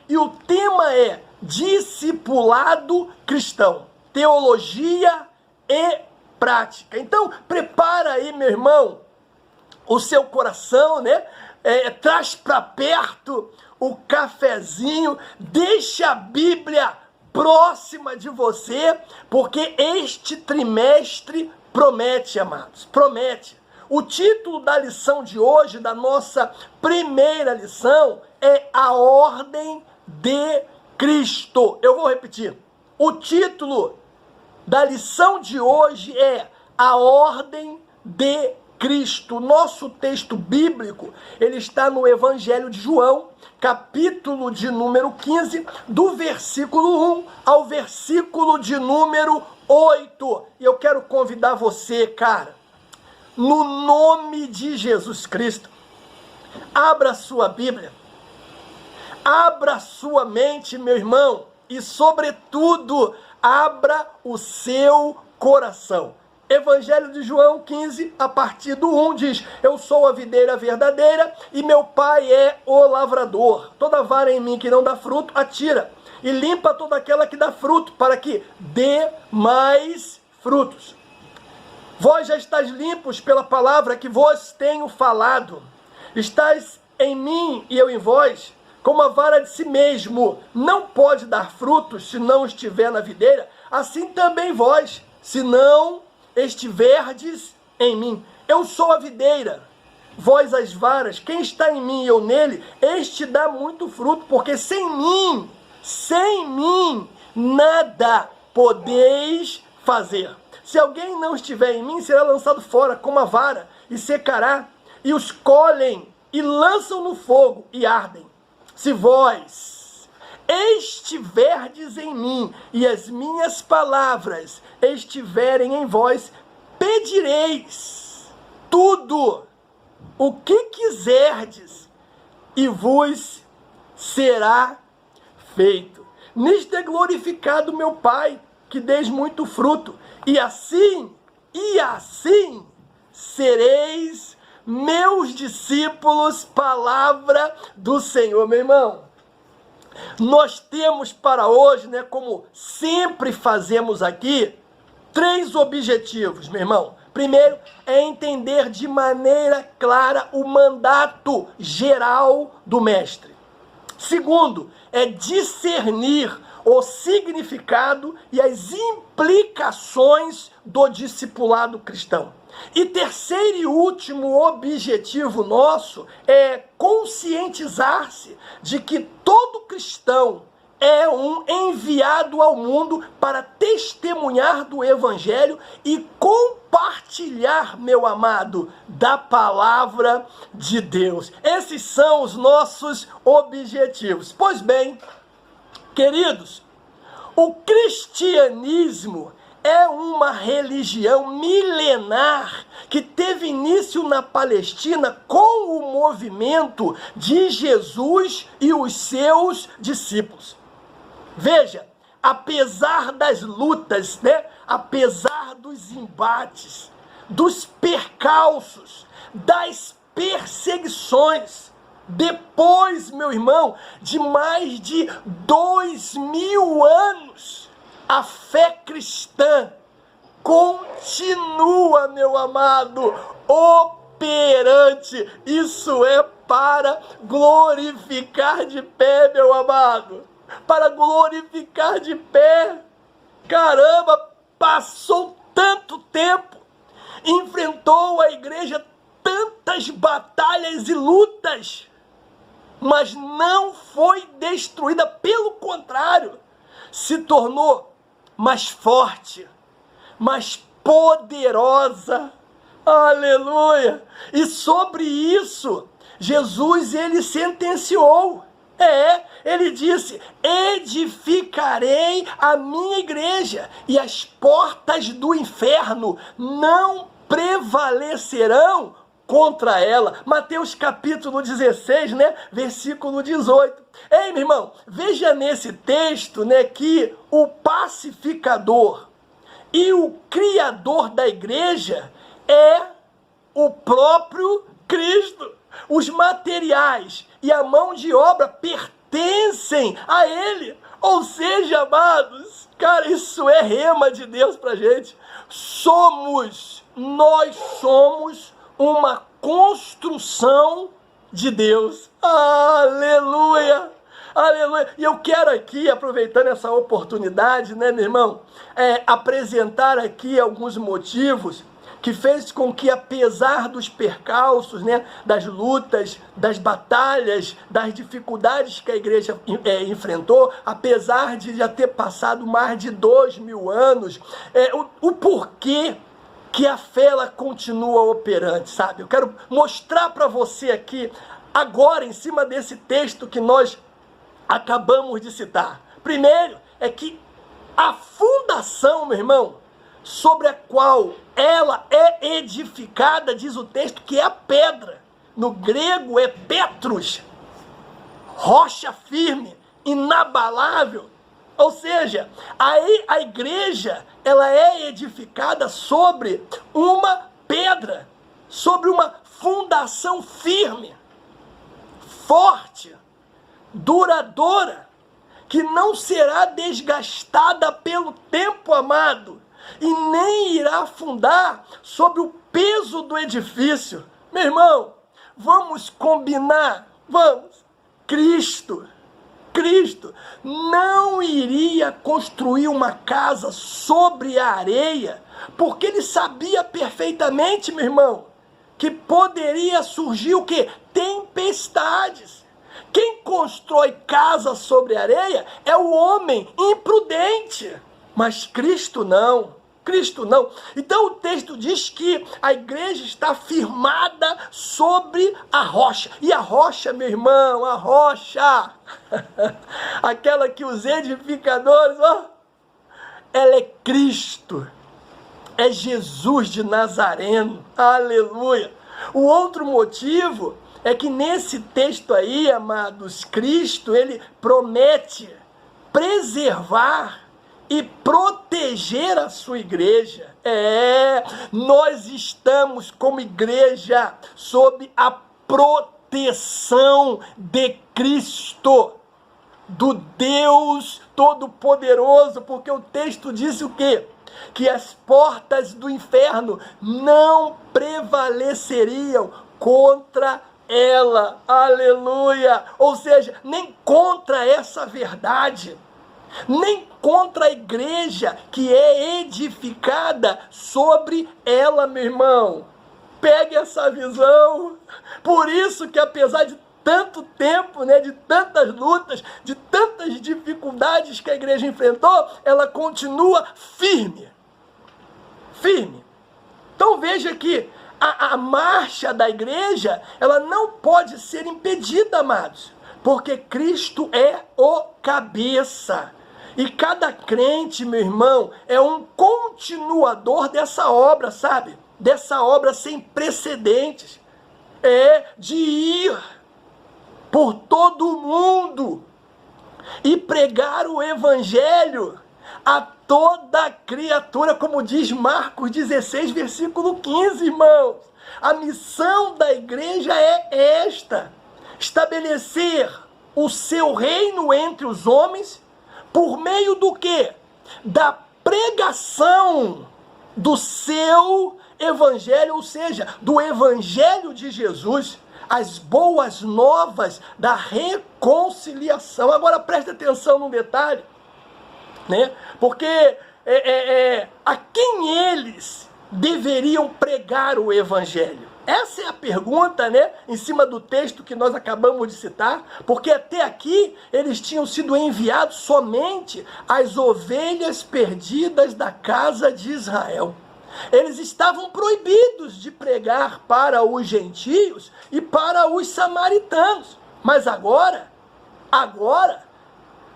E o tema é discipulado cristão, teologia e prática. Então, prepara aí, meu irmão, o seu coração, né? Traz para perto o cafezinho, deixa a Bíblia próxima de você, porque este trimestre promete, amados, promete. O título da lição de hoje, da nossa primeira lição, é a ordem de Cristo. Eu vou repetir. O título da lição de hoje é a ordem de Cristo. Nosso texto bíblico, ele está no Evangelho de João, capítulo de número 15, do versículo 1 ao versículo de número 8. E eu quero convidar você, cara, no nome de Jesus Cristo, abra sua Bíblia, abra sua mente, meu irmão, e sobretudo, abra o seu coração. Evangelho de João 15, a partir do 1, diz: eu sou a videira verdadeira e meu pai é o lavrador. Toda vara em mim que não dá fruto, atira, e limpa toda aquela que dá fruto, para que dê mais frutos. Vós já estáis limpos pela palavra que vos tenho falado. Estais em mim e eu em vós, como a vara de si mesmo não pode dar frutos se não estiver na videira, assim também vós, se não estiverdes em mim. Eu sou a videira, vós as varas. Quem está em mim e eu nele, este dá muito fruto, porque sem mim, nada podeis fazer. Se alguém não estiver em mim, será lançado fora como a vara, e secará, e os colhem, e lançam no fogo, e ardem. Se vós estiverdes em mim, e as minhas palavras estiverem em vós, pedireis tudo o que quiserdes, e vos será feito. Nisto é glorificado meu Pai, que deis muito fruto, e assim sereis meus discípulos. Palavra do Senhor. Meu irmão, nós temos para hoje, né, como sempre fazemos aqui, 3 objetivos, meu irmão. Primeiro é entender de maneira clara o mandato geral do mestre. Segundo é discernir o significado e as implicações do discipulado cristão. E terceiro e último objetivo nosso é conscientizar-se de que todo cristão é um enviado ao mundo para testemunhar do Evangelho e compartilhar, meu amado, da palavra de Deus. Esses são os nossos objetivos. Pois bem, queridos, o cristianismo é uma religião milenar que teve início na Palestina com o movimento de Jesus e os seus discípulos. Veja, apesar das lutas, né? Apesar dos embates, dos percalços, das perseguições, depois, meu irmão, de mais de 2000 anos, a fé cristã continua, meu amado, operante. Isso é para glorificar de pé, meu amado. Para glorificar de pé. Caramba, passou tanto tempo, enfrentou a igreja tantas batalhas e lutas, mas não foi destruída. Pelo contrário, se tornou mais forte, mais poderosa. Aleluia! E sobre isso, Jesus, ele sentenciou. Ele disse: edificarei a minha igreja e as portas do inferno não prevalecerão contra ela. Mateus capítulo 16, né, versículo 18. Ei, meu irmão, veja nesse texto, né, que o pacificador e o criador da igreja é o próprio Cristo. Os materiais e a mão de obra pertencem pertencem a Ele. Ou seja, amados, cara, isso é rema de Deus pra gente. Nós somos uma construção de Deus. Aleluia! Aleluia! E eu quero aqui, aproveitando essa oportunidade, né, meu irmão, apresentar aqui alguns motivos que fez com que, apesar dos percalços, né, das lutas, das batalhas, das dificuldades que a igreja enfrentou, apesar de já ter passado mais de 2000 anos, o porquê que a fé ela continua operante, sabe? Eu quero mostrar para você aqui, agora, em cima desse texto que nós acabamos de citar. Primeiro, é que a fundação, meu irmão, sobre a qual ela é edificada, diz o texto, que é a pedra. No grego é Petros, rocha firme, inabalável. Ou seja, a igreja, ela é edificada sobre uma pedra, sobre uma fundação firme, forte, duradoura, que não será desgastada pelo tempo, amado, e nem irá afundar sobre o peso do edifício. Meu irmão, vamos combinar, vamos. Cristo não iria construir uma casa sobre a areia, porque ele sabia perfeitamente, meu irmão, que poderia surgir o quê? Tempestades. Quem constrói casa sobre areia é o homem imprudente, mas Cristo não. Cristo não. Então o texto diz que a igreja está firmada sobre a rocha. E a rocha, meu irmão, a rocha, aquela que os edificadores, ela é Cristo. É Jesus de Nazareno. Aleluia. O outro motivo é que nesse texto aí, amados, Cristo, ele promete preservar e proteger a sua igreja. Nós estamos como igreja sob a proteção de Cristo, do Deus Todo-Poderoso, porque o texto diz o quê? Que as portas do inferno não prevaleceriam contra ela. Aleluia! Ou seja, nem contra essa verdade, nem contra a igreja que é edificada sobre ela, meu irmão. Pegue essa visão. Por isso que, apesar de tanto tempo, né, de tantas lutas, de tantas dificuldades que a igreja enfrentou, ela continua firme. Firme. Então veja que a marcha da igreja, ela não pode ser impedida, amados, porque Cristo é o cabeça. E cada crente, meu irmão, é um continuador dessa obra, sabe? Dessa obra sem precedentes. De ir por todo o mundo e pregar o evangelho a toda criatura, como diz Marcos 16, versículo 15, irmãos. A missão da igreja é esta: estabelecer o seu reino entre os homens por meio do quê? Da pregação do seu evangelho, ou seja, do evangelho de Jesus, as boas novas da reconciliação. Agora preste atenção num detalhe, né? Porque a quem eles deveriam pregar o evangelho? Essa é a pergunta, né, em cima do texto que nós acabamos de citar, porque até aqui eles tinham sido enviados somente às ovelhas perdidas da casa de Israel. Eles estavam proibidos de pregar para os gentios e para os samaritanos. Mas agora,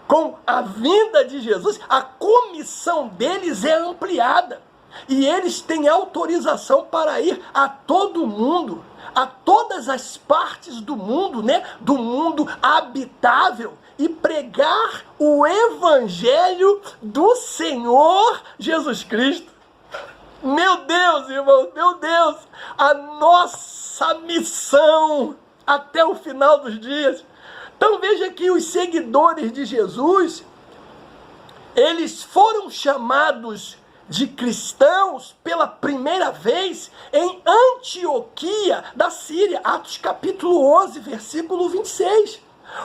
com a vinda de Jesus, a comissão deles é ampliada. E eles têm autorização para ir a todo mundo, a todas as partes do mundo, né? Do mundo habitável, e pregar o evangelho do Senhor Jesus Cristo. Meu Deus, irmão, meu Deus, a nossa missão até o final dos dias Então veja que os seguidores de Jesus, eles foram chamados de cristãos pela primeira vez em Antioquia da Síria, Atos capítulo 11, versículo 26.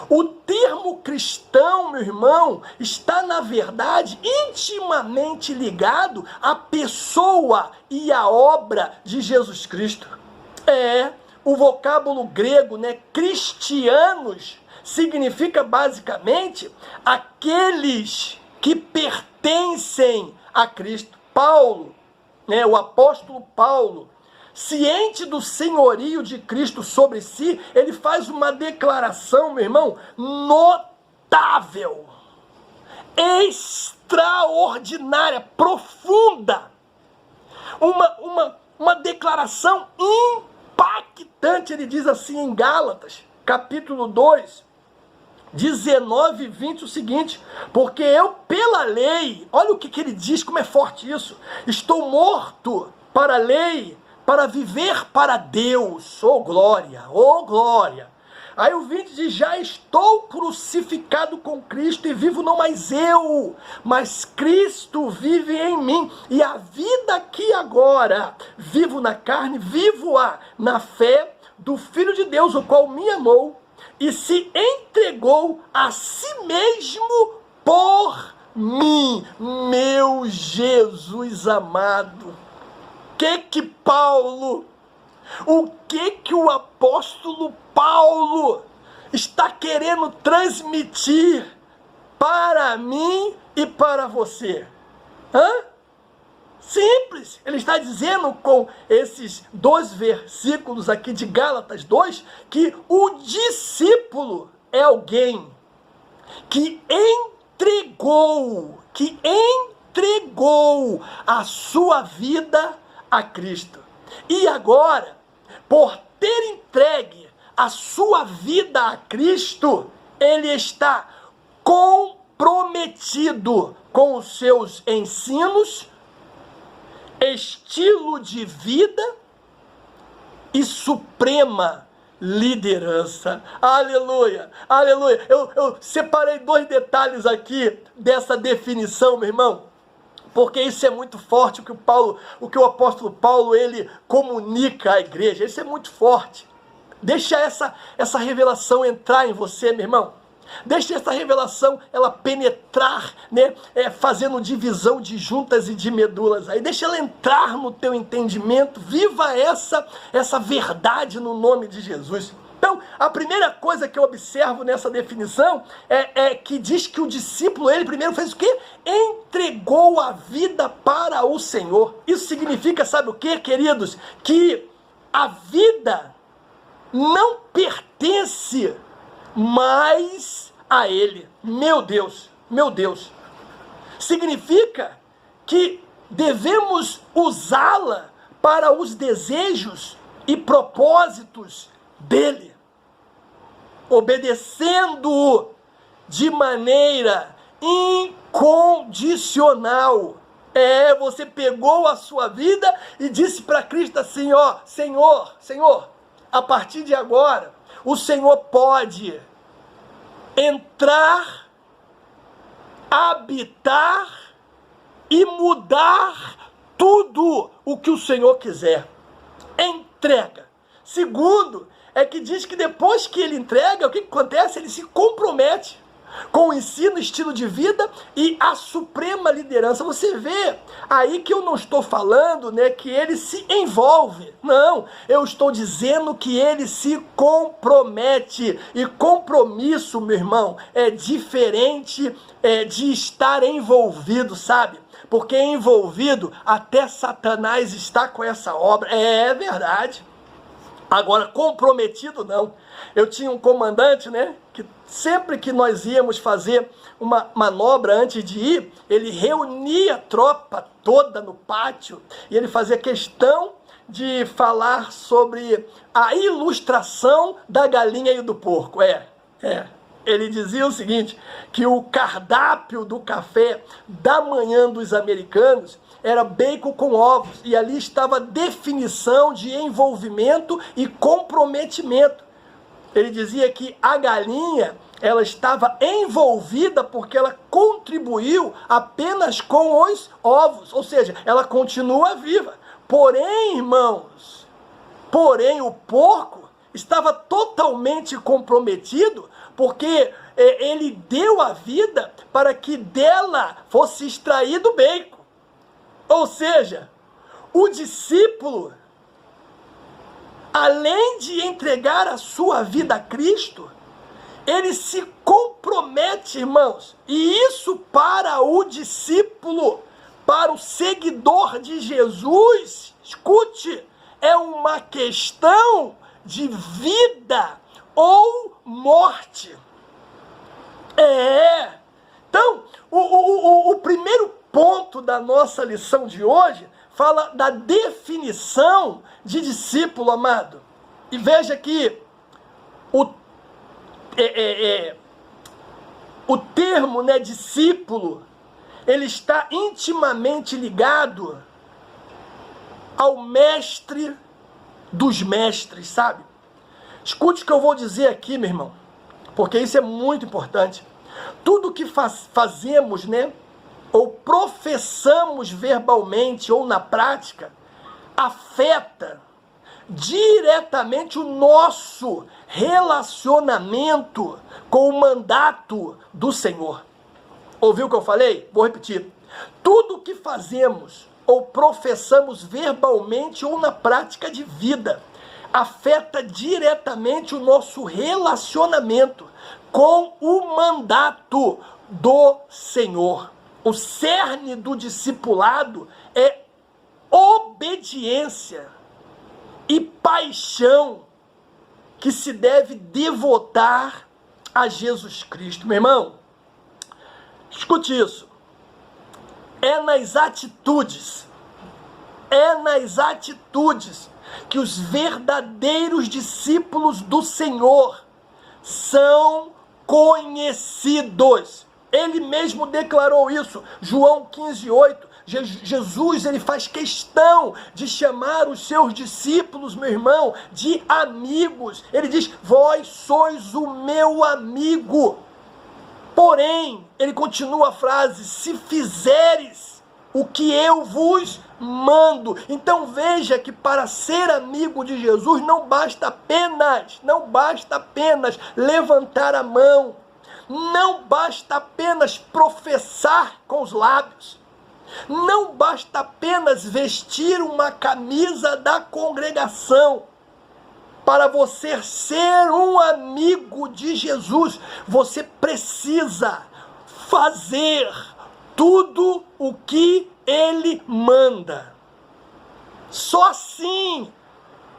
O termo cristão, meu irmão, está na verdade intimamente ligado à pessoa e à obra de Jesus Cristo. O vocábulo grego, cristianos, significa basicamente aqueles que pertencem a Cristo. Paulo, o apóstolo Paulo, ciente do senhorio de Cristo sobre si, ele faz uma declaração, meu irmão, notável, extraordinária, profunda, uma declaração impactante. Ele diz assim em Gálatas, capítulo 2, 19 e 20, o seguinte: porque eu, pela lei, olha o que ele diz, como é forte isso, estou morto para a lei, para viver para Deus. Oh glória, oh glória. Aí o 20 diz: já estou crucificado com Cristo e vivo não mais eu, mas Cristo vive em mim. E a vida que agora vivo na carne, vivo-a na fé do Filho de Deus, o qual me amou e se entregou a si mesmo por mim. Meu Jesus amado. O que o apóstolo Paulo está querendo transmitir para mim e para você? Simples. Ele está dizendo com esses 2 versículos aqui de Gálatas 2 que o discípulo é alguém que entregou a sua vida a Cristo. E agora, por ter entregue a sua vida a Cristo, ele está comprometido com os seus ensinos, estilo de vida e suprema liderança. Aleluia, aleluia. Eu separei 2 detalhes aqui dessa definição, meu irmão, porque isso é muito forte, o que o apóstolo Paulo, ele comunica à igreja. Isso é muito forte. Deixa essa revelação entrar em você, meu irmão. Deixa essa revelação ela penetrar, fazendo divisão de juntas e de medulas. Aí deixa ela entrar no teu entendimento. Viva essa verdade no nome de Jesus. Então, a primeira coisa que eu observo nessa definição é que diz que o discípulo, ele primeiro fez o quê? Entregou a vida para o Senhor. Isso significa, sabe o quê, queridos? Que a vida não pertence mais a ele. Meu Deus, meu Deus. Significa que devemos usá-la para os desejos e propósitos dele, obedecendo-o de maneira incondicional. Você pegou a sua vida e disse para Cristo assim: Senhor, a partir de agora, o Senhor pode entrar, habitar e mudar tudo o que o Senhor quiser. Entrega. Segundo, é que diz que depois que ele entrega, o que acontece? Ele se compromete com o ensino, estilo de vida e a suprema liderança. Você vê aí que eu não estou falando, que ele se envolve. Não, eu estou dizendo que ele se compromete. E compromisso, meu irmão, é diferente de estar envolvido, sabe? Porque envolvido, até Satanás está com essa obra. É verdade. Agora, comprometido, não. Eu tinha um comandante, que sempre que nós íamos fazer uma manobra antes de ir, ele reunia a tropa toda no pátio e ele fazia questão de falar sobre a ilustração da galinha e do porco. Ele dizia o seguinte, que o cardápio do café da manhã dos americanos era bacon com ovos, e ali estava a definição de envolvimento e comprometimento. ele dizia que a galinha, ela estava envolvida porque ela contribuiu apenas com os ovos, ou seja, ela continua viva. Porém, irmãos, o porco estava totalmente comprometido porque ele deu a vida para que dela fosse extraído bacon. Ou seja, o discípulo, além de entregar a sua vida a Cristo, ele se compromete, irmãos. E isso para o discípulo, para o seguidor de Jesus, escute, é uma questão de vida ou morte. Então, o primeiro ponto da nossa lição de hoje fala da definição de discípulo, amado. E veja que o termo, né, discípulo, ele está intimamente ligado ao mestre dos mestres, sabe? Escute o que eu vou dizer aqui, meu irmão, porque isso é muito importante. Tudo que fazemos, né, ou professamos verbalmente ou na prática, afeta diretamente o nosso relacionamento com o mandato do Senhor. Ouviu o que eu falei? Vou repetir. Tudo que fazemos ou professamos verbalmente ou na prática de vida afeta diretamente o nosso relacionamento com o mandato do Senhor. O cerne do discipulado é obediência e paixão que se deve devotar a Jesus Cristo. Meu irmão, escute isso. É nas atitudes que os verdadeiros discípulos do Senhor são conhecidos. Ele mesmo declarou isso, João 15:8. Jesus, ele faz questão de chamar os seus discípulos, meu irmão, de amigos. Ele diz: vós sois o meu amigo. Porém, ele continua a frase: se fizeres o que eu vos mando. Então veja que para ser amigo de Jesus não basta apenas levantar a mão, não basta apenas professar com os lábios, não basta apenas vestir uma camisa da congregação. Para você ser um amigo de Jesus, você precisa fazer tudo o que Ele manda. Só assim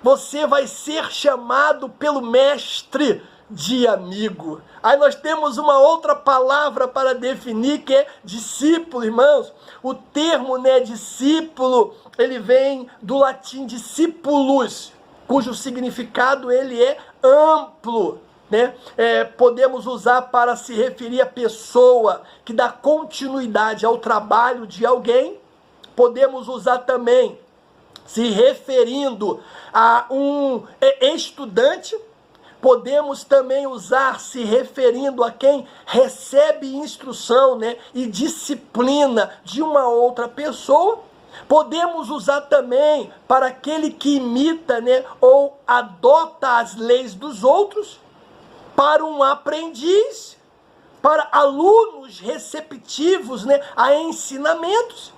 você vai ser chamado pelo Mestre de amigo. Aí nós temos uma outra palavra para definir, que é discípulo, irmãos. O termo, né, discípulo, ele vem do latim discípulos, cujo significado ele é amplo, né? Podemos usar para se referir à pessoa que dá continuidade ao trabalho de alguém. Podemos usar também se referindo a um estudante. Podemos também usar se referindo a quem recebe instrução, né, e disciplina de uma outra pessoa. Podemos usar também para aquele que imita, né, ou adota as leis dos outros, para um aprendiz, para alunos receptivos, né, a ensinamentos.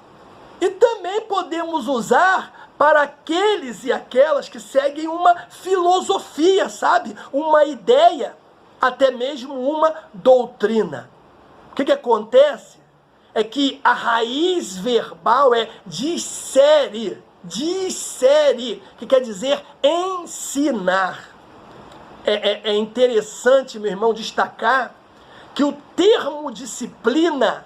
E também podemos usar para aqueles e aquelas que seguem uma filosofia, sabe? Uma ideia, até mesmo uma doutrina. O que acontece é que a raiz verbal é dissere, que quer dizer ensinar. É interessante, meu irmão, destacar que o termo disciplina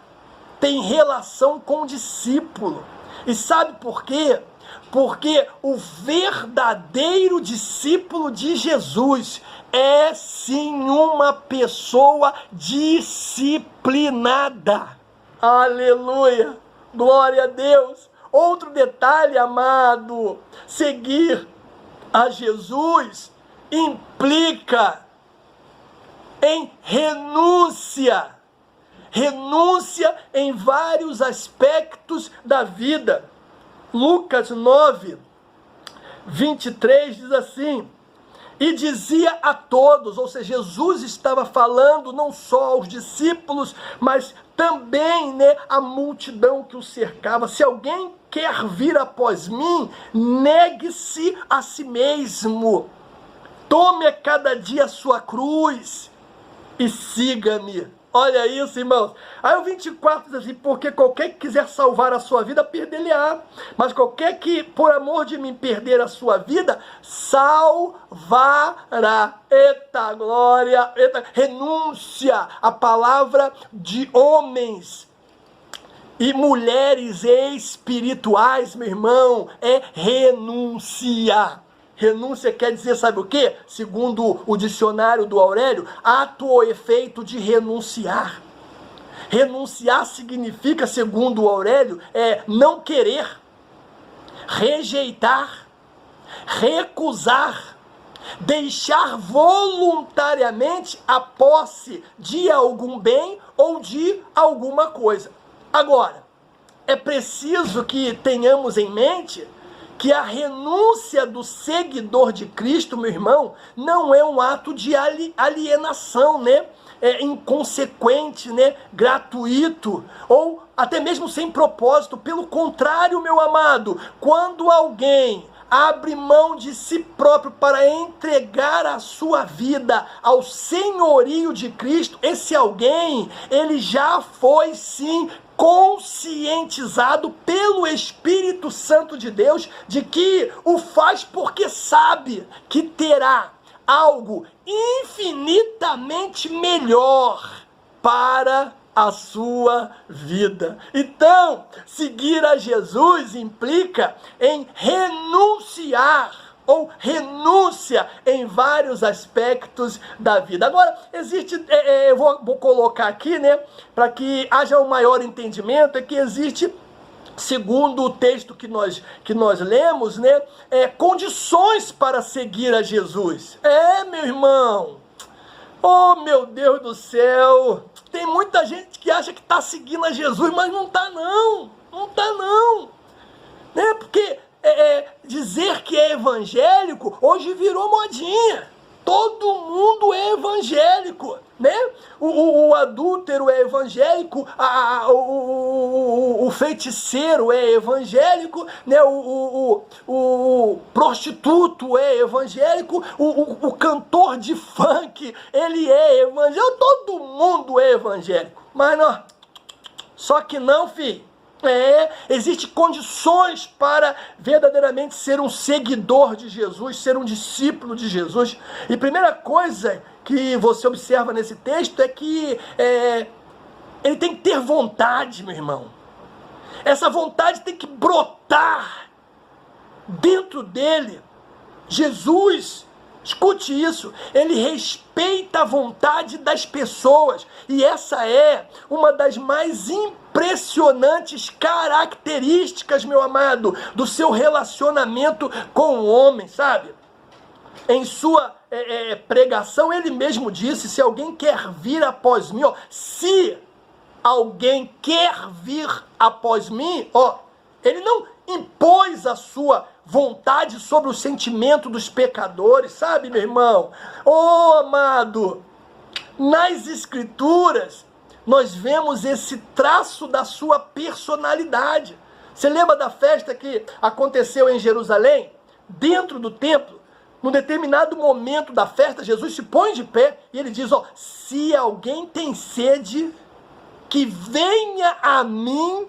tem relação com discípulo. E sabe por quê? Porque o verdadeiro discípulo de Jesus é sim uma pessoa disciplinada. Aleluia! Glória a Deus! Outro detalhe, amado: seguir a Jesus implica em renúncia. Renúncia em vários aspectos da vida. Lucas 9, 23 diz assim: e dizia a todos, ou seja, Jesus estava falando não só aos discípulos, mas também, né, a multidão que o cercava: se alguém quer vir após mim, negue-se a si mesmo, tome a cada dia a sua cruz e siga-me. Olha isso, irmãos. Aí o 24 diz assim: porque qualquer que quiser salvar a sua vida, perder-lhe-á. Mas qualquer que, por amor de mim, perder a sua vida, salvará. Eita glória, eita renúncia. A palavra de homens e mulheres espirituais, meu irmão, é renúncia. Renúncia quer dizer, sabe o quê? Segundo o dicionário do Aurélio, ato ou efeito de renunciar. Renunciar significa, segundo o Aurélio, não querer, rejeitar, recusar, deixar voluntariamente a posse de algum bem ou de alguma coisa. Agora, é preciso que tenhamos em mente que a renúncia do seguidor de Cristo, meu irmão, não é um ato de alienação, né? Inconsequente, né? Gratuito, ou até mesmo sem propósito. Pelo contrário, meu amado, quando alguém abre mão de si próprio para entregar a sua vida ao senhorio de Cristo, esse alguém, ele já foi sim conscientizado pelo Espírito Santo de Deus de que o faz porque sabe que terá algo infinitamente melhor para a sua vida. Então, seguir a Jesus implica em renunciar, ou renúncia em vários aspectos da vida. Agora, existe, eu vou colocar aqui, né, para que haja um maior entendimento, é que existe, segundo o texto que nós lemos, né, condições para seguir a Jesus. Meu irmão, oh meu Deus do céu, tem muita gente que acha que está seguindo a Jesus, mas não está não, né, porque dizer que é evangélico hoje virou modinha. Todo mundo é evangélico, né? O adúltero é evangélico, o feiticeiro é evangélico, né? O prostituto é evangélico, o cantor de funk, ele é evangélico, todo mundo é evangélico. Mas não, só que não, filho. Existem condições para verdadeiramente ser um seguidor de Jesus, ser um discípulo de Jesus. E primeira coisa que você observa nesse texto é que ele tem que ter vontade, meu irmão. Essa vontade tem que brotar dentro dele. Jesus, escute isso, ele respeita a vontade das pessoas, e essa é uma das mais impressionantes características, meu amado, do seu relacionamento com o homem, sabe? Em sua pregação, ele mesmo disse: se alguém quer vir após mim, se alguém quer vir após mim, ele não impôs a sua vontade sobre o sentimento dos pecadores, sabe, meu irmão? Amado, nas Escrituras nós vemos esse traço da sua personalidade. Você lembra da festa que aconteceu em Jerusalém? Dentro do templo, num determinado momento da festa, Jesus se põe de pé e ele diz: se alguém tem sede, que venha a mim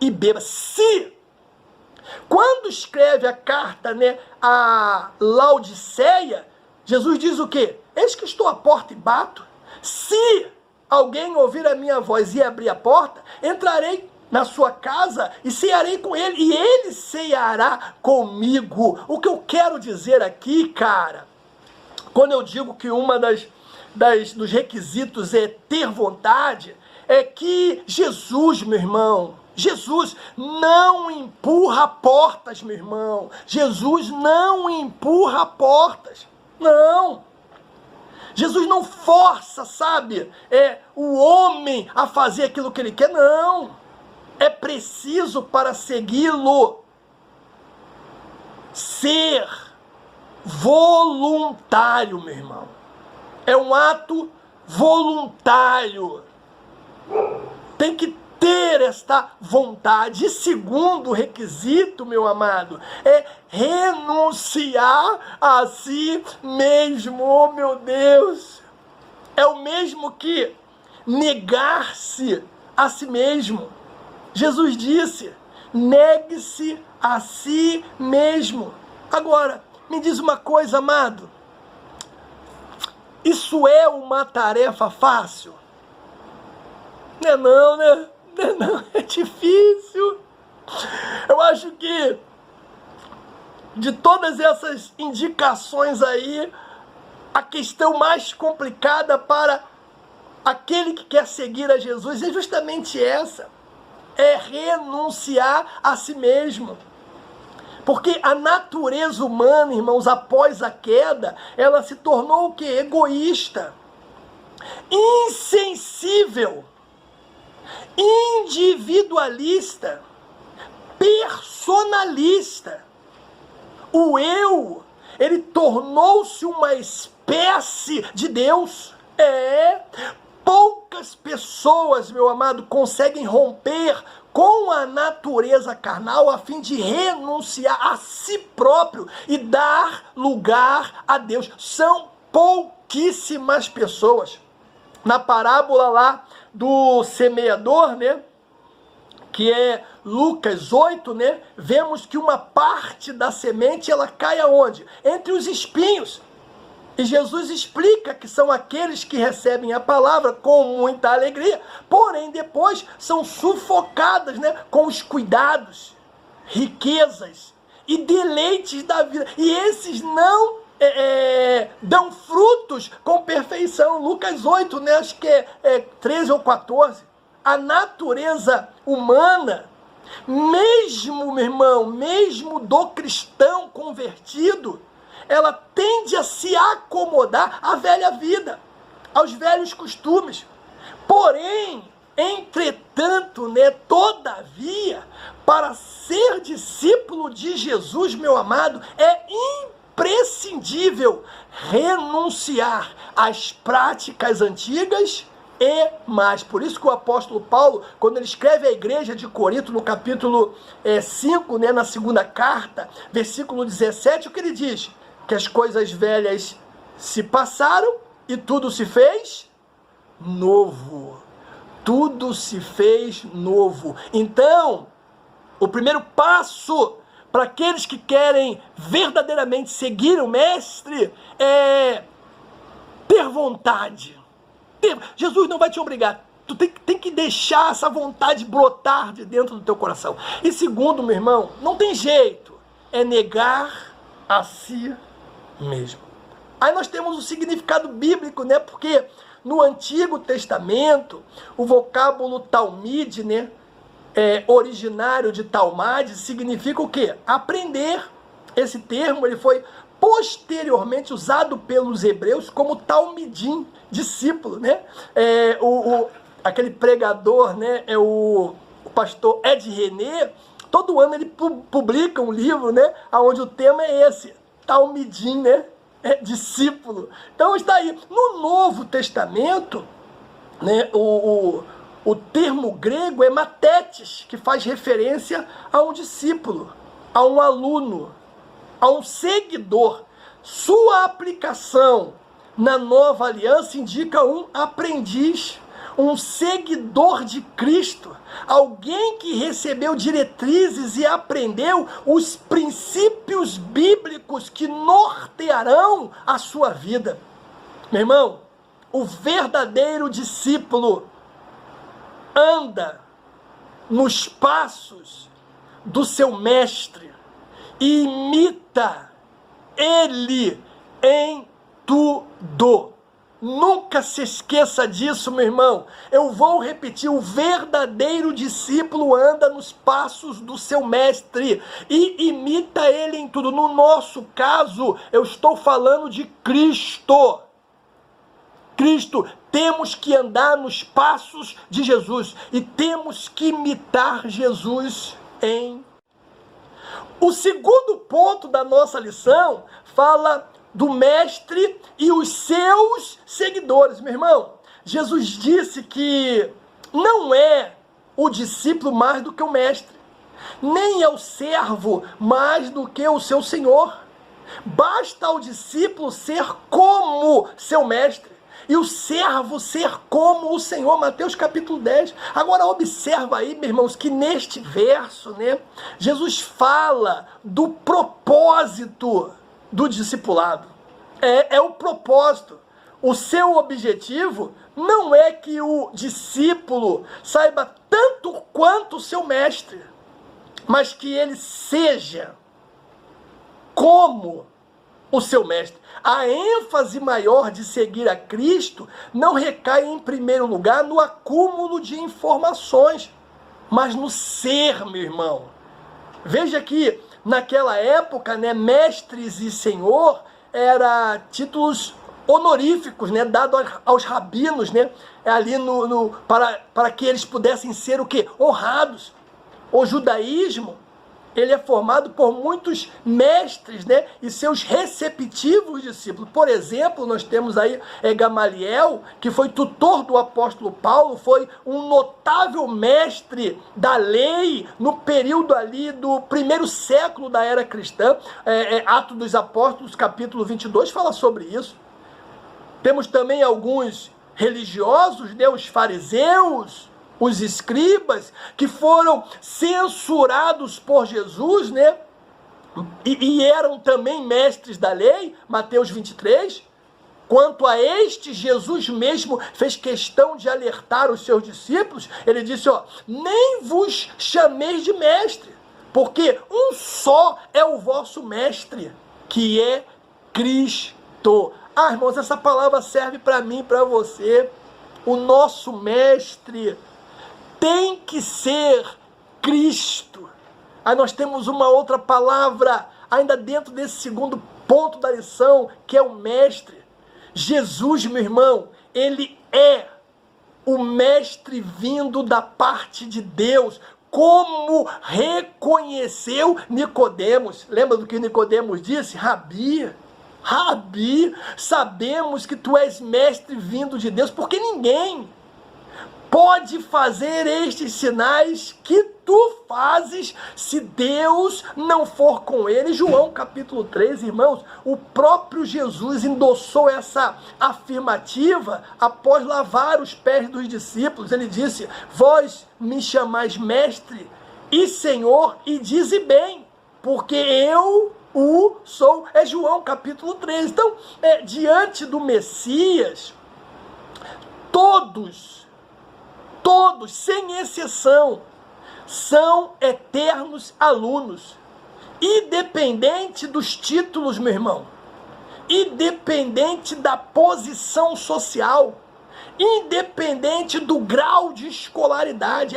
e beba. Quando escreve a carta, né, a Laodiceia, Jesus diz o quê? Eis que estou à porta e bato. Se alguém ouvir a minha voz e abrir a porta, entrarei na sua casa e cearei com ele, e ele ceará comigo. O que eu quero dizer aqui, cara, quando eu digo que uma dos requisitos é ter vontade, é que Jesus, meu irmão, Jesus não empurra portas, meu irmão. Jesus não empurra portas. Não. Jesus não força, sabe, o homem a fazer aquilo que ele quer, não. É preciso para segui-lo ser voluntário, meu irmão. É um ato voluntário. Tem que ter esta vontade. E segundo requisito, meu amado, é renunciar a si mesmo. Oh, meu Deus! É o mesmo que negar-se a si mesmo. Jesus disse, negue-se a si mesmo. Agora, me diz uma coisa, amado. Isso é uma tarefa fácil? Não é não, né? Não é não, é difícil. Eu acho que de todas essas indicações aí, a questão mais complicada para aquele que quer seguir a Jesus é justamente essa. É renunciar a si mesmo. Porque a natureza humana, irmãos, após a queda, ela se tornou o quê? Egoísta, insensível, individualista, personalista. O eu, ele tornou-se uma espécie de Deus. Poucas pessoas, meu amado, conseguem romper com a natureza carnal a fim de renunciar a si próprio e dar lugar a Deus. São pouquíssimas pessoas. Na parábola lá do semeador, né, que é Lucas 8, né, vemos que uma parte da semente ela cai aonde? Entre os espinhos. E Jesus explica que são aqueles que recebem a palavra com muita alegria, porém depois são sufocadas, né, com os cuidados, riquezas e deleites da vida. E esses não dão frutos com perfeição. Lucas 8, né, acho que é 13 ou 14. A natureza humana, mesmo, meu irmão, mesmo do cristão convertido, ela tende a se acomodar à velha vida, aos velhos costumes. Porém, entretanto, né, todavia, para ser discípulo de Jesus, meu amado, é imprescindível renunciar às práticas antigas e mais. Por isso que o apóstolo Paulo, quando ele escreve à igreja de Corinto, no capítulo 5, né, na segunda carta, versículo 17, o que ele diz? Que as coisas velhas se passaram e tudo se fez novo. Tudo se fez novo. Então, o primeiro passo para aqueles que querem verdadeiramente seguir o Mestre é ter vontade. Jesus não vai te obrigar. Tu tem que deixar essa vontade brotar de dentro do teu coração. E segundo, meu irmão, não tem jeito. É negar a si mesmo. Aí nós temos o significado bíblico, né? Porque no Antigo Testamento, o vocábulo talmide, né, originário de talmade, significa o quê? Aprender. Esse termo ele foi posteriormente usado pelos hebreus como talmidim, discípulo, né? Aquele pregador, né, o pastor Ed René, todo ano ele publica um livro, né, onde o tema é esse, talmidim, né? Discípulo. Então está aí. No Novo Testamento, né, o termo grego é matetes, que faz referência a um discípulo, a um aluno, a um seguidor. Sua aplicação na Nova Aliança indica um aprendiz, um seguidor de Cristo, alguém que recebeu diretrizes e aprendeu os princípios bíblicos que nortearão a sua vida. Meu irmão, o verdadeiro discípulo anda nos passos do seu mestre e imita ele em tudo. Nunca se esqueça disso, meu irmão. Eu vou repetir, o verdadeiro discípulo anda nos passos do seu mestre e imita ele em tudo. No nosso caso, eu estou falando de Cristo. Cristo, temos que andar nos passos de Jesus e temos que imitar Jesus em... O segundo ponto da nossa lição fala do mestre e os seus seguidores. Meu irmão, Jesus disse que não é o discípulo mais do que o mestre, nem é o servo mais do que o seu senhor. Basta ao discípulo ser como seu mestre e o servo ser como o Senhor. Mateus capítulo 10. Agora observa aí, meus irmãos, que neste verso, né, Jesus fala do propósito do discipulado. É o propósito. O seu objetivo não é que o discípulo saiba tanto quanto o seu mestre, mas que ele seja como o seu mestre. A ênfase maior de seguir a Cristo não recai em primeiro lugar no acúmulo de informações, mas no ser, meu irmão. Veja que naquela época, né, mestres e senhor eram títulos honoríficos, né, dados aos rabinos, né, ali para que eles pudessem ser o quê? Honrados. O judaísmo, ele é formado por muitos mestres, né, e seus receptivos discípulos. Por exemplo, nós temos aí Gamaliel, que foi tutor do apóstolo Paulo, foi um notável mestre da lei no período ali do primeiro século da era cristã. Atos dos Apóstolos, capítulo 22, fala sobre isso. Temos também alguns religiosos, né, os fariseus, os escribas, que foram censurados por Jesus, né? E eram também mestres da lei, Mateus 23. Quanto a este, Jesus mesmo fez questão de alertar os seus discípulos. Ele disse, nem vos chameis de mestre, porque um só é o vosso mestre, que é Cristo. Irmãos, essa palavra serve para mim, para você. O nosso mestre tem que ser Cristo. Aí nós temos uma outra palavra, ainda dentro desse segundo ponto da lição, que é o mestre. Jesus, meu irmão, ele é o mestre vindo da parte de Deus, como reconheceu Nicodemos. Lembra do que Nicodemos disse? Rabi, sabemos que tu és mestre vindo de Deus, porque ninguém pode fazer estes sinais que tu fazes se Deus não for com ele. João capítulo 3, irmãos, o próprio Jesus endossou essa afirmativa após lavar os pés dos discípulos. Ele disse, vós me chamais mestre e senhor, e dize bem, porque eu o sou. É João capítulo 3. Então, diante do Messias, todos, sem exceção, são eternos alunos, independente dos títulos, meu irmão, independente da posição social, independente do grau de escolaridade.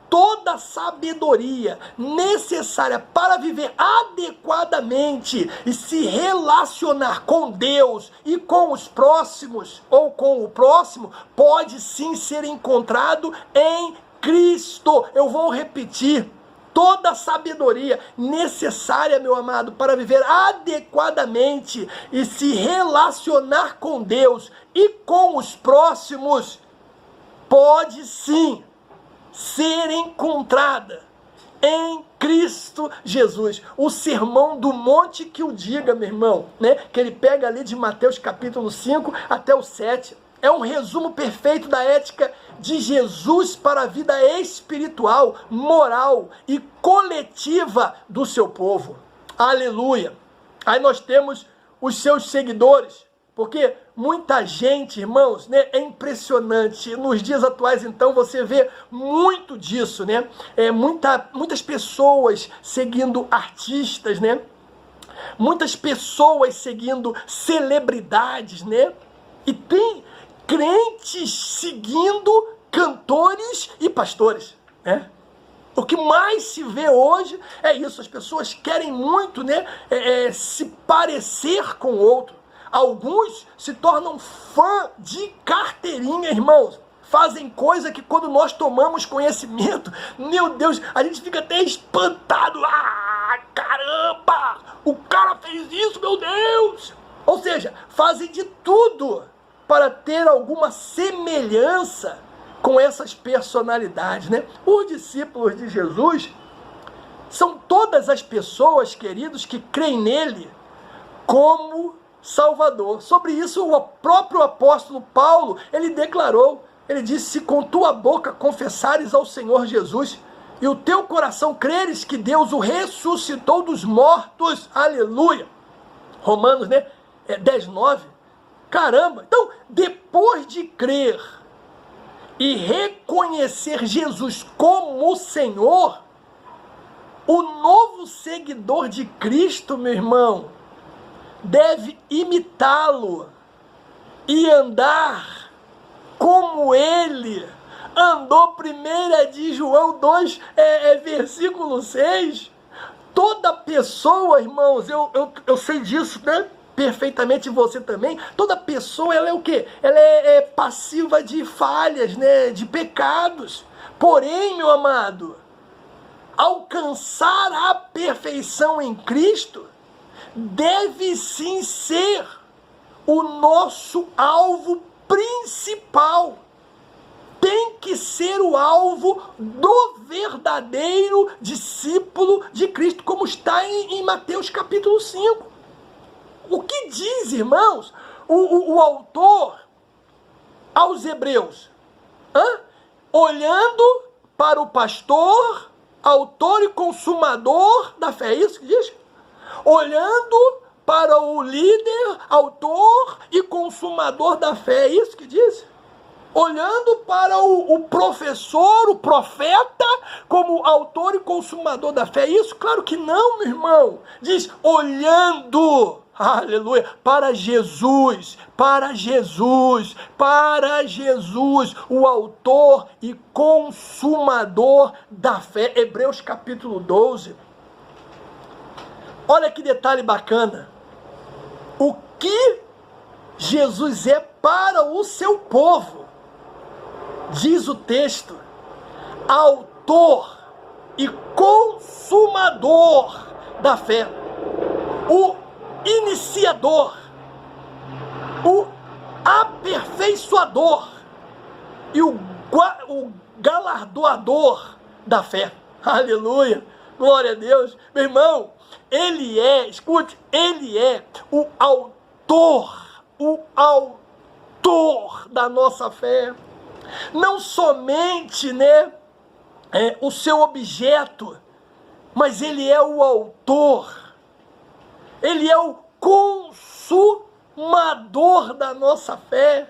Toda sabedoria necessária para viver adequadamente e se relacionar com Deus e com os próximos, ou com o próximo, pode sim ser encontrado em Cristo. Eu vou repetir. Toda sabedoria necessária, meu amado, para viver adequadamente e se relacionar com Deus e com os próximos, pode sim ser encontrada em Cristo Jesus. O Sermão do Monte que o diga, meu irmão, né? Que ele pega ali de Mateus capítulo 5 até o 7. É um resumo perfeito da ética de Jesus para a vida espiritual, moral e coletiva do seu povo. Aleluia! Aí nós temos os seus seguidores, porque muita gente, irmãos, né, é impressionante. Nos dias atuais, então, você vê muito disso, né? Muitas pessoas seguindo artistas, né? Muitas pessoas seguindo celebridades, né? E tem crentes seguindo cantores e pastores, né? O que mais se vê hoje é isso. As pessoas querem muito, né, se parecer com o outro. Alguns se tornam fã de carteirinha, irmãos. Fazem coisa que quando nós tomamos conhecimento, meu Deus, a gente fica até espantado. Ah, caramba! O cara fez isso, meu Deus! Ou seja, fazem de tudo para ter alguma semelhança com essas personalidades, né? Os discípulos de Jesus são todas as pessoas, queridos, que creem nele como Salvador. Sobre isso, o próprio apóstolo Paulo, ele declarou, ele disse: se com tua boca confessares ao Senhor Jesus e o teu coração creres que Deus o ressuscitou dos mortos, aleluia. Romanos, né? 10:9. Caramba! Então, depois de crer e reconhecer Jesus como Senhor, o novo seguidor de Cristo, meu irmão, deve imitá-lo e andar como ele andou. 1 de João 2, versículo 6. Toda pessoa, irmãos, eu sei disso, né? Perfeitamente, você também. Toda pessoa, ela é o quê? Ela é passiva de falhas, né? De pecados. Porém, meu amado, alcançar a perfeição em Cristo deve sim ser o nosso alvo principal. Tem que ser o alvo do verdadeiro discípulo de Cristo, como está em Mateus capítulo 5. O que diz, irmãos, o autor aos Hebreus? Olhando para o pastor, autor e consumador da fé, é isso que diz? Olhando para o líder, autor e consumador da fé, é isso que diz? Olhando para o professor, o profeta, como autor e consumador da fé, é isso? Claro que não, meu irmão. Diz olhando, aleluia, para Jesus, para Jesus, para Jesus, o autor e consumador da fé. Hebreus capítulo 12. Olha que detalhe bacana. O que Jesus é para o seu povo. Diz o texto: autor e consumador da fé, o iniciador, o aperfeiçoador e o galardoador da fé. Aleluia, glória a Deus. Meu irmão, ele é, escute, ele é o autor da nossa fé. Não somente, né, o seu objeto, mas ele é o autor, ele é o consumador da nossa fé,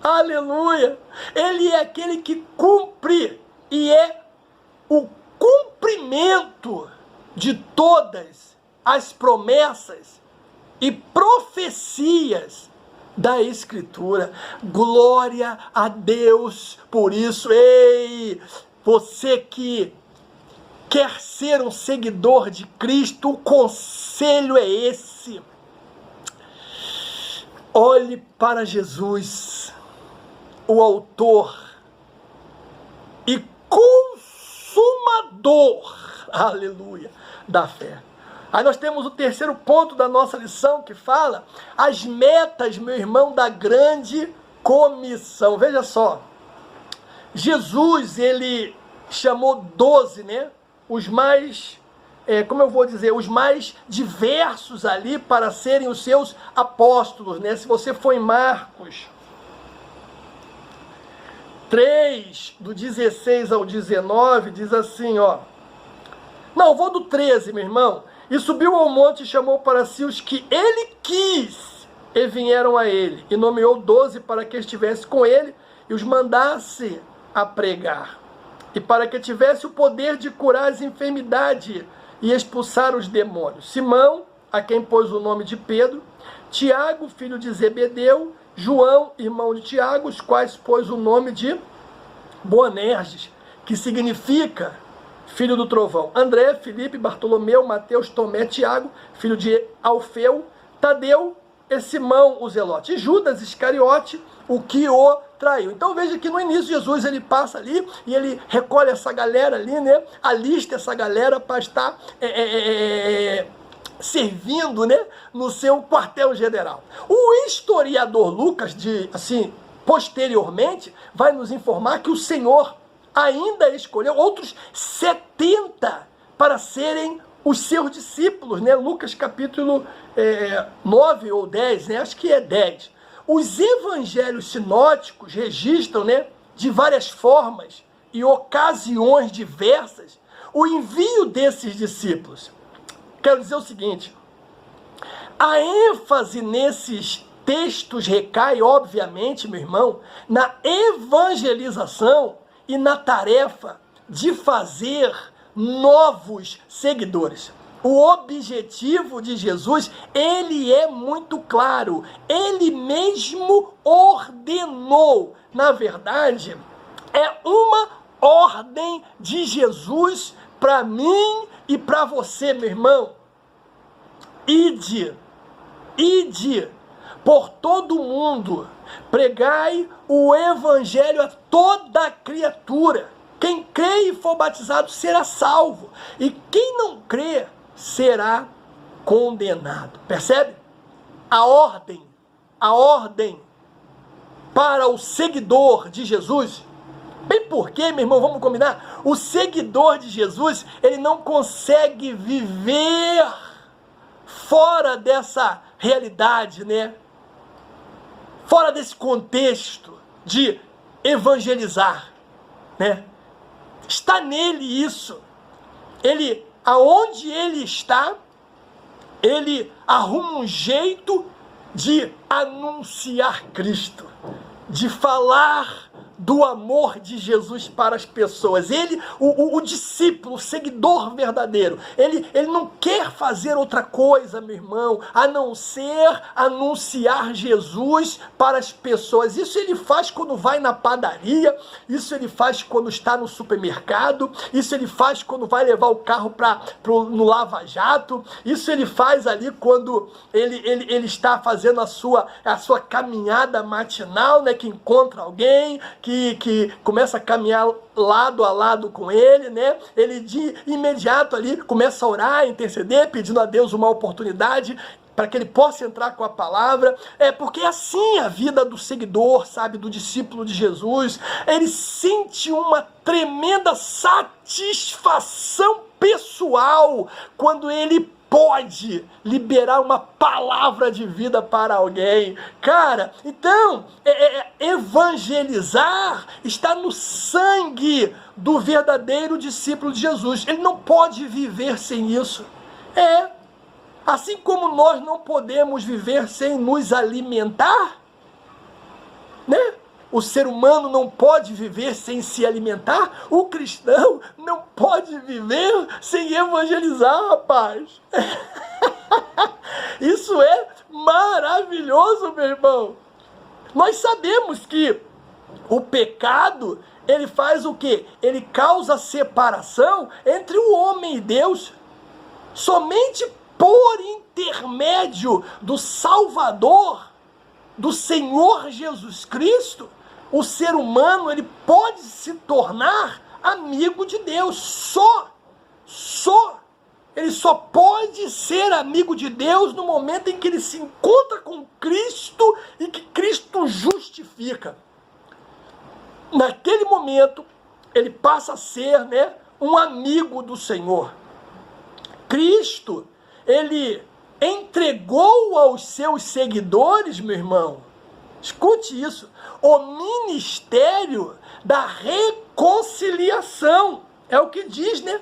aleluia. Ele é aquele que cumpre e é o cumprimento de todas as promessas e profecias da Escritura. Glória a Deus por isso. Ei, você que quer ser um seguidor de Cristo, o conselho é esse: olhe para Jesus, o autor e consumador, aleluia, da fé. Aí nós temos o terceiro ponto da nossa lição, que fala as metas, meu irmão, da grande comissão. Veja só, Jesus, ele chamou 12, né? Os mais, os mais diversos ali para serem os seus apóstolos, né? Se você for em Marcos 3, do 16 ao 19, diz assim, ó. Não, vou do 13, meu irmão. E subiu ao monte e chamou para si os que ele quis, e vieram a ele. E nomeou 12 para que estivesse com ele e os mandasse a pregar. E para que tivesse o poder de curar as enfermidades e expulsar os demônios. Simão, a quem pôs o nome de Pedro, Tiago, filho de Zebedeu, João, irmão de Tiago, os quais pôs o nome de Boanerges, que significa filho do trovão. André, Filipe, Bartolomeu, Mateus, Tomé, Tiago, filho de Alfeu, Tadeu, é Simão o Zelote, e Judas Iscariote, o que o traiu. Então veja que no início Jesus ele passa ali e ele recolhe essa galera ali, né? Alista essa galera para estar servindo, né, no seu quartel-general. O historiador Lucas, posteriormente, vai nos informar que o Senhor ainda escolheu outros 70 para serem os seus discípulos, né? Lucas capítulo 9 ou 10, né? Acho que é 10. Os evangelhos sinóticos registram, né, de várias formas e ocasiões diversas o envio desses discípulos. Quero dizer o seguinte: a ênfase nesses textos recai, obviamente, meu irmão, na evangelização e na tarefa de fazer novos seguidores. O objetivo de Jesus, ele é muito claro. Ele mesmo ordenou. Na verdade, é uma ordem de Jesus para mim e para você, meu irmão. Ide por todo o mundo, pregai o evangelho a toda criatura. Quem crê e for batizado será salvo, e quem não crê será condenado. Percebe? A ordem para o seguidor de Jesus. Bem porque, meu irmão, vamos combinar? O seguidor de Jesus, ele não consegue viver fora dessa realidade, né? Fora desse contexto de evangelizar, né? Está nele isso. Ele, aonde ele está, ele arruma um jeito de anunciar Cristo, de falar do amor de Jesus para as pessoas. Ele, o discípulo, o seguidor verdadeiro, ele não quer fazer outra coisa, meu irmão, a não ser anunciar Jesus para as pessoas. Isso ele faz quando vai na padaria, isso ele faz quando está no supermercado, isso ele faz quando vai levar o carro no lava-jato, isso ele faz ali quando ele está fazendo a sua caminhada matinal, né, que encontra alguém, que começa a caminhar lado a lado com ele, né? Ele de imediato ali começa a orar, interceder, pedindo a Deus uma oportunidade para que ele possa entrar com a palavra. Porque é assim a vida do seguidor, sabe, do discípulo de Jesus. Ele sente uma tremenda satisfação pessoal quando ele pode liberar uma palavra de vida para alguém. Cara, então, evangelizar está no sangue do verdadeiro discípulo de Jesus. Ele não pode viver sem isso. Assim como nós não podemos viver sem nos alimentar, né? O ser humano não pode viver sem se alimentar. O cristão não pode viver sem evangelizar, rapaz. Isso é maravilhoso, meu irmão. Nós sabemos que o pecado, ele faz o quê? Ele causa separação entre o homem e Deus. Somente por intermédio do Salvador, do Senhor Jesus Cristo, o ser humano ele pode se tornar amigo de Deus. Ele só pode ser amigo de Deus no momento em que ele se encontra com Cristo e que Cristo justifica. Naquele momento, ele passa a ser, né, um amigo do Senhor. Cristo, ele entregou aos seus seguidores, meu irmão, escute isso, o ministério da reconciliação. É o que diz, né?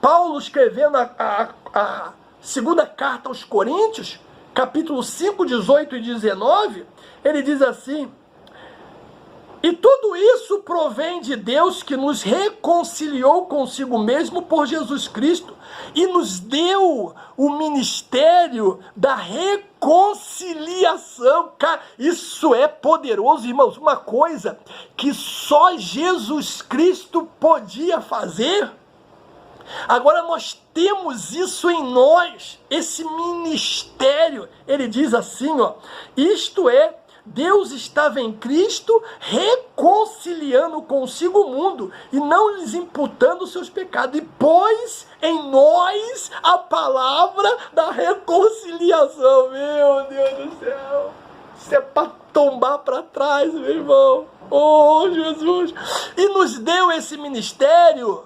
Paulo escrevendo a segunda carta aos Coríntios, capítulo 5, 18 e 19, ele diz assim: e tudo isso provém de Deus, que nos reconciliou consigo mesmo por Jesus Cristo e nos deu o ministério da reconciliação. Cara, isso é poderoso, irmãos. Uma coisa que só Jesus Cristo podia fazer. Agora nós temos isso em nós, esse ministério. Ele diz assim, ó, isto é, Deus estava em Cristo reconciliando consigo o mundo e não lhes imputando os seus pecados. E pôs em nós a palavra da reconciliação. Meu Deus do céu. Isso é para tombar para trás, meu irmão. Oh, Jesus. E nos deu esse ministério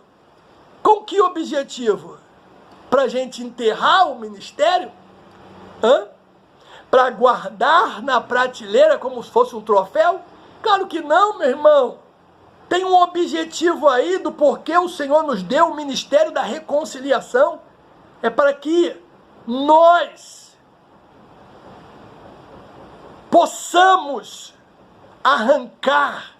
com que objetivo? Para a gente enterrar o ministério? Para guardar na prateleira como se fosse um troféu? Claro que não, meu irmão. Tem um objetivo aí do porquê o Senhor nos deu o ministério da reconciliação. É para que nós possamos arrancar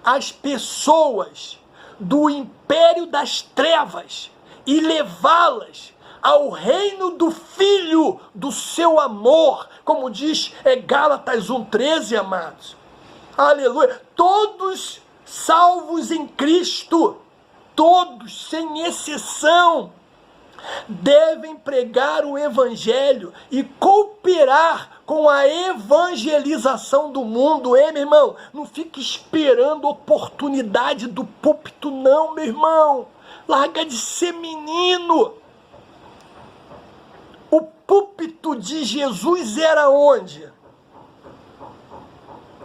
as pessoas do império das trevas e levá-las ao reino do Filho do seu amor, como diz Gálatas 1,13, amados. Aleluia. Todos salvos em Cristo, todos, sem exceção, devem pregar o evangelho e cooperar com a evangelização do mundo, meu irmão? Não fique esperando oportunidade do púlpito, não, meu irmão. Larga de ser menino. O púlpito de Jesus era onde?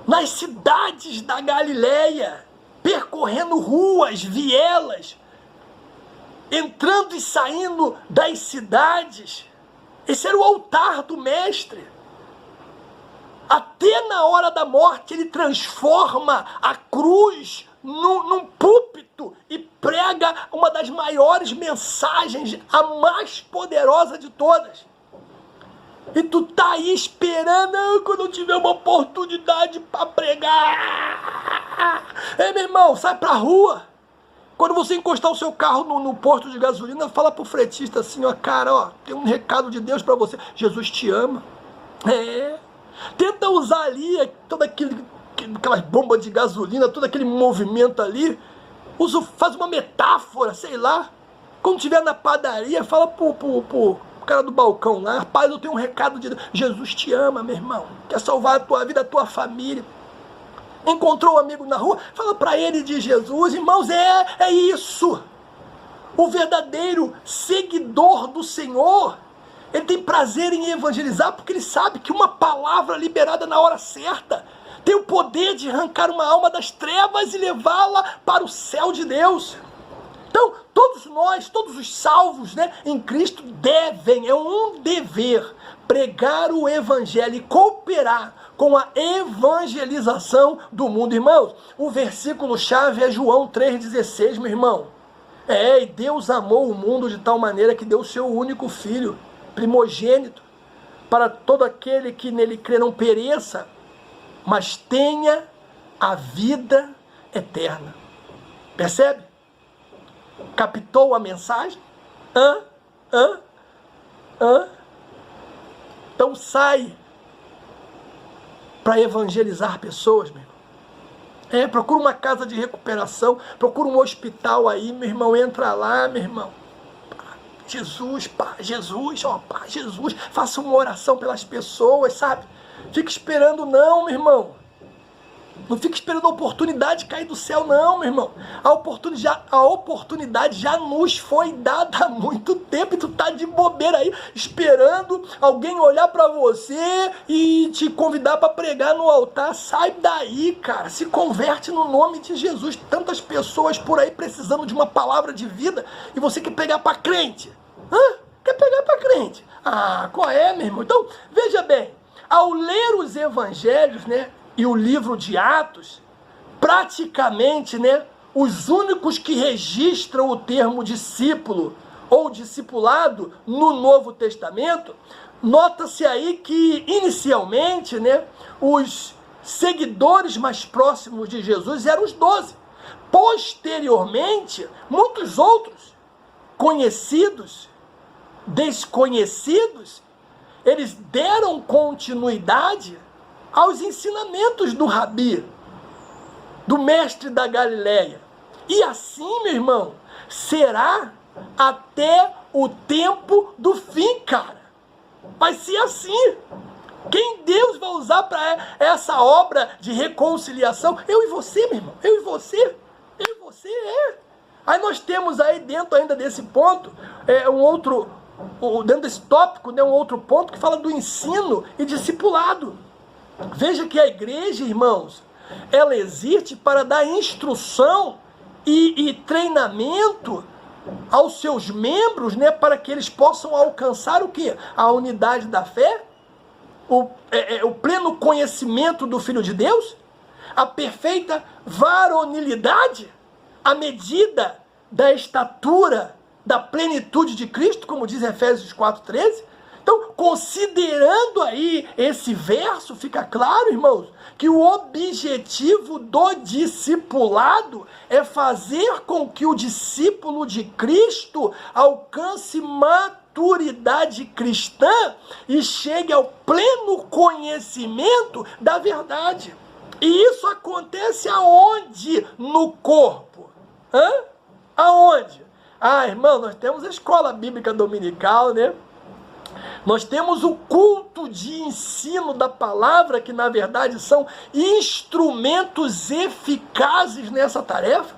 Nas cidades da Galileia, percorrendo ruas, vielas, entrando e saindo das cidades. Esse era o altar do mestre. Até na hora da morte ele transforma a cruz num púlpito e prega uma das maiores mensagens, a mais poderosa de todas. E tu tá aí esperando, quando eu tiver uma oportunidade para pregar. Meu irmão, sai pra rua. Quando você encostar o seu carro no posto de gasolina, fala pro fretista assim, ó, cara, ó, tem um recado de Deus para você. Jesus te ama. Tenta usar ali toda aquelas bombas de gasolina, todo aquele movimento ali. Faz uma metáfora, sei lá. Quando estiver na padaria, fala pro cara do balcão lá, rapaz, eu tenho um recado de Deus. Jesus te ama, meu irmão. Quer salvar a tua vida, a tua família. Encontrou um amigo na rua, fala para ele de Jesus. Irmãos, é isso. O verdadeiro seguidor do Senhor, ele tem prazer em evangelizar, porque ele sabe que uma palavra liberada na hora certa tem o poder de arrancar uma alma das trevas e levá-la para o céu de Deus. Então, todos nós, todos os salvos, né, em Cristo devem, é um dever, pregar o evangelho e cooperar com a evangelização do mundo. Irmãos, o versículo-chave é João 3,16, meu irmão. E Deus amou o mundo de tal maneira que deu o seu único filho, primogênito, para todo aquele que nele crê não pereça, mas tenha a vida eterna. Percebe? Captou a mensagem? Então sai para evangelizar pessoas, meu irmão. Procura uma casa de recuperação, procura um hospital aí, meu irmão, entra lá, meu irmão. Jesus, Pai, Jesus, ó, Pai, Jesus, faça uma oração pelas pessoas, sabe? Fica esperando não, meu irmão. Não fica esperando a oportunidade cair do céu, não, meu irmão. A oportunidade já nos foi dada há muito tempo e tu tá de bobeira aí, esperando alguém olhar para você e te convidar para pregar no altar. Sai daí, cara. Se converte no nome de Jesus. Tantas pessoas por aí precisando de uma palavra de vida e você quer pegar para crente. Quer pegar para crente? Qual é, meu irmão? Então, veja bem, ao ler os evangelhos, né, e o livro de Atos, praticamente, né, os únicos que registram o termo discípulo ou discipulado no Novo Testamento, nota-se aí que, inicialmente, né, os seguidores mais próximos de Jesus eram os 12. Posteriormente, muitos outros, conhecidos, desconhecidos, eles deram continuidade aos ensinamentos do Rabi, do mestre da Galileia. E assim, meu irmão, será até o tempo do fim, cara. Vai ser assim. Quem Deus vai usar para essa obra de reconciliação? Eu e você, meu irmão. Eu e você. Eu e você, Aí nós temos aí dentro ainda desse ponto, dentro desse tópico, um outro ponto que fala do ensino e discipulado. Veja que a igreja, irmãos, ela existe para dar instrução e treinamento aos seus membros, né, para que eles possam alcançar o quê? A unidade da fé, o pleno conhecimento do Filho de Deus, a perfeita varonilidade, a medida da estatura, da plenitude de Cristo, como diz Efésios 4,13. Então, considerando aí esse verso, fica claro, irmãos, que o objetivo do discipulado é fazer com que o discípulo de Cristo alcance maturidade cristã e chegue ao pleno conhecimento da verdade. E isso acontece aonde? No corpo. Aonde? Irmão, nós temos a escola bíblica dominical, né? Nós temos o culto de ensino da palavra, que na verdade são instrumentos eficazes nessa tarefa.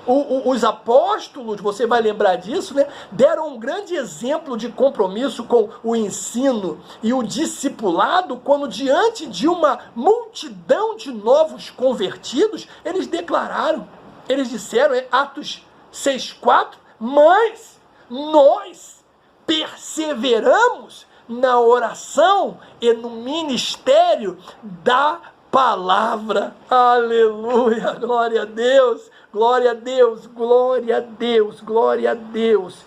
Os apóstolos, você vai lembrar disso, né? Deram um grande exemplo de compromisso com o ensino e o discipulado, quando diante de uma multidão de novos convertidos, eles declararam, eles disseram, Atos 6,4, mas nós perseveramos na oração e no ministério da palavra. Aleluia, glória a Deus, glória a Deus, glória a Deus, glória a Deus.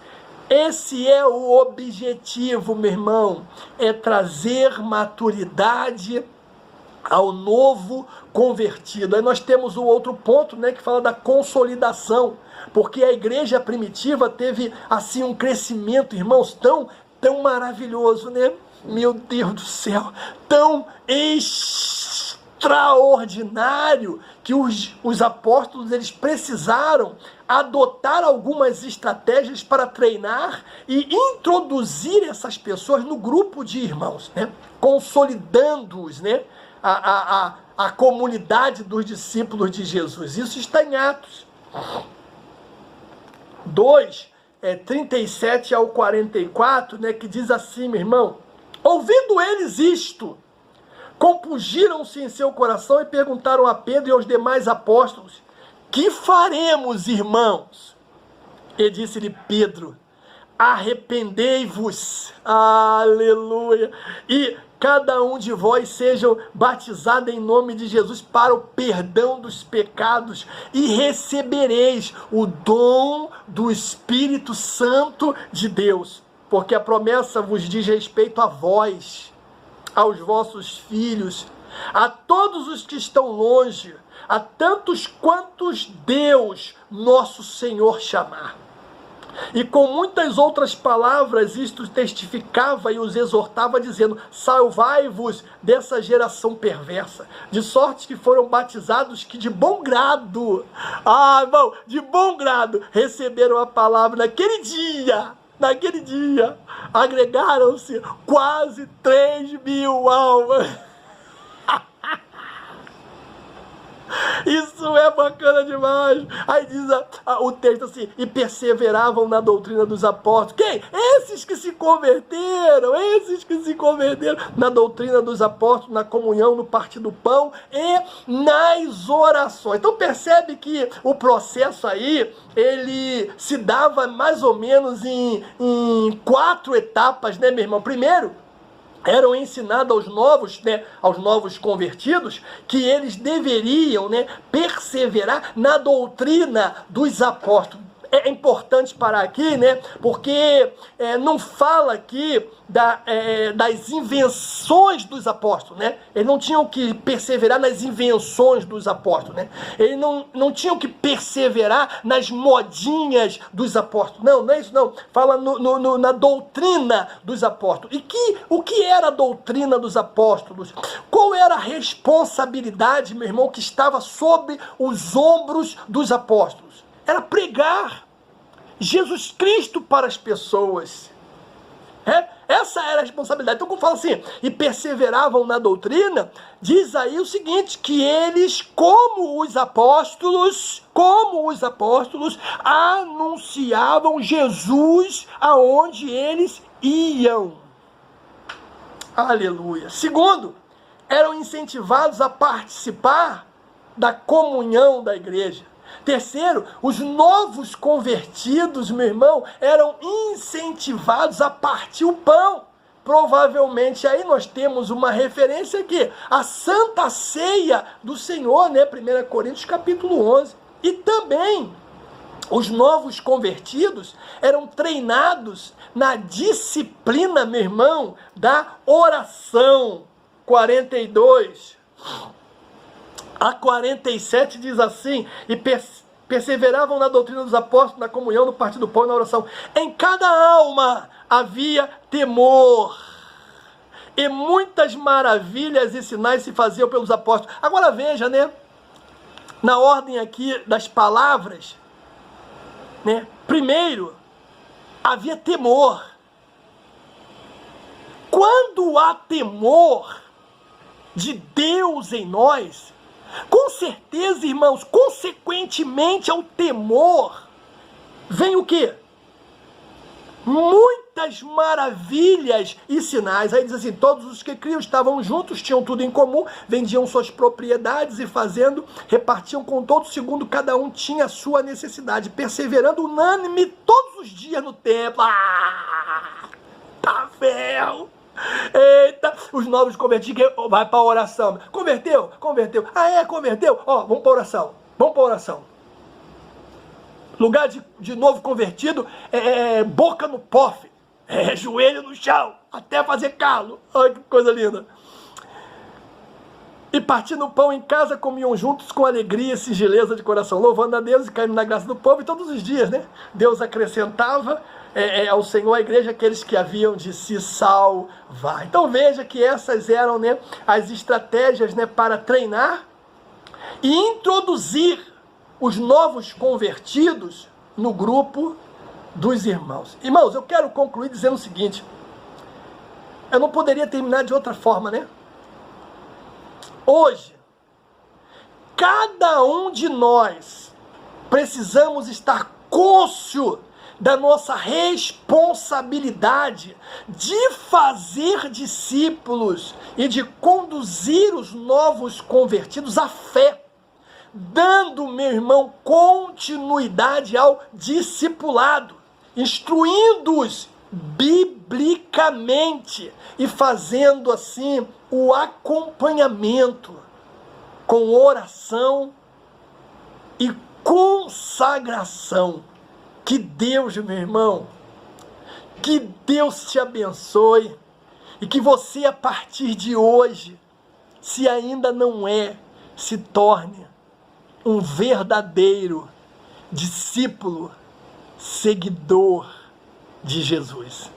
Esse é o objetivo, meu irmão, é trazer maturidade ao novo convertido. Aí nós temos o outro ponto, né, que fala da consolidação, porque a igreja primitiva teve assim um crescimento, irmãos, tão maravilhoso, né? Meu Deus do céu, tão extraordinário, que os apóstolos, eles precisaram adotar algumas estratégias para treinar e introduzir essas pessoas no grupo de irmãos, né? Consolidando-os, né? A comunidade dos discípulos de Jesus. Isso está em Atos 2, 37 ao 44, né, que diz assim, meu irmão: ouvindo eles isto, compungiram-se em seu coração e perguntaram a Pedro e aos demais apóstolos: que faremos, irmãos? E disse-lhe Pedro: arrependei-vos, aleluia, e cada um de vós seja batizado em nome de Jesus para o perdão dos pecados, e recebereis o dom do Espírito Santo de Deus, porque a promessa vos diz respeito a vós, aos vossos filhos, a todos os que estão longe, a tantos quantos Deus, nosso Senhor, chamar. E com muitas outras palavras isto testificava e os exortava, dizendo: salvai-vos dessa geração perversa. De sorte que foram batizados que de bom grado, irmão, de bom grado, receberam a palavra naquele dia, agregaram-se quase 3.000 almas. Isso é bacana demais. Aí diz o texto assim: e perseveravam na doutrina dos apóstolos. Quem? Esses que se converteram na doutrina dos apóstolos, na comunhão, no partir do pão e nas orações. Então percebe que o processo aí, ele se dava mais ou menos em 4 etapas, né, meu irmão? Primeiro, eram ensinados aos novos convertidos, que eles deveriam, né, perseverar na doutrina dos apóstolos. É importante parar aqui, né, porque não fala aqui das invenções dos apóstolos, né? Eles não tinham que perseverar nas invenções dos apóstolos, né? Eles não tinham que perseverar nas modinhas dos apóstolos. Não é isso não. Fala na doutrina dos apóstolos. E o que era a doutrina dos apóstolos? Qual era a responsabilidade, meu irmão, que estava sobre os ombros dos apóstolos? Era pregar. Jesus Cristo para as pessoas. Essa era a responsabilidade. Então, quando fala assim, e perseveravam na doutrina, diz aí o seguinte, que eles, como os apóstolos, anunciavam Jesus aonde eles iam. Aleluia. Segundo, eram incentivados a participar da comunhão da igreja. Terceiro, os novos convertidos, meu irmão, eram incentivados a partir o pão. Provavelmente aí nós temos uma referência aqui, a Santa Ceia do Senhor, né? 1 Coríntios capítulo 11. E também os novos convertidos eram treinados na disciplina, meu irmão, da oração. 42 a 47 diz assim, e perseveravam na doutrina dos apóstolos, na comunhão, no partir do pão e na oração. Em cada alma havia temor, e muitas maravilhas e sinais se faziam pelos apóstolos. Agora veja, né, na ordem aqui das palavras, né, primeiro, havia temor. Quando há temor de Deus em nós, com certeza, irmãos, consequentemente ao temor, vem o quê? Muitas maravilhas e sinais. Aí diz assim, todos os que criam estavam juntos, tinham tudo em comum, vendiam suas propriedades e fazendo, repartiam com todos, segundo cada um tinha a sua necessidade, perseverando unânime todos os dias no templo. Tá ferro! Eita, os novos convertidos, vai para a oração. Converteu? Converteu. Converteu? Vamos para a oração. Vamos para a oração. Lugar de novo convertido boca no pofe. Joelho no chão, até fazer calo. Olha que coisa linda. E partindo o pão em casa, comiam juntos com alegria e singeleza de coração, louvando a Deus e caindo na graça do povo. E todos os dias, né? Deus acrescentava ao Senhor, a igreja, aqueles que haviam de se salvar. Então veja que essas eram, né, as estratégias, né, para treinar e introduzir os novos convertidos no grupo dos irmãos. Irmãos, eu quero concluir dizendo o seguinte, eu não poderia terminar de outra forma, né? Hoje, cada um de nós precisamos estar cônscio da nossa responsabilidade de fazer discípulos e de conduzir os novos convertidos à fé, dando, meu irmão, continuidade ao discipulado, instruindo-os biblicamente e fazendo assim o acompanhamento com oração e consagração. Que Deus, meu irmão, que Deus te abençoe e que você, a partir de hoje, se ainda não se torne um verdadeiro discípulo, seguidor de Jesus.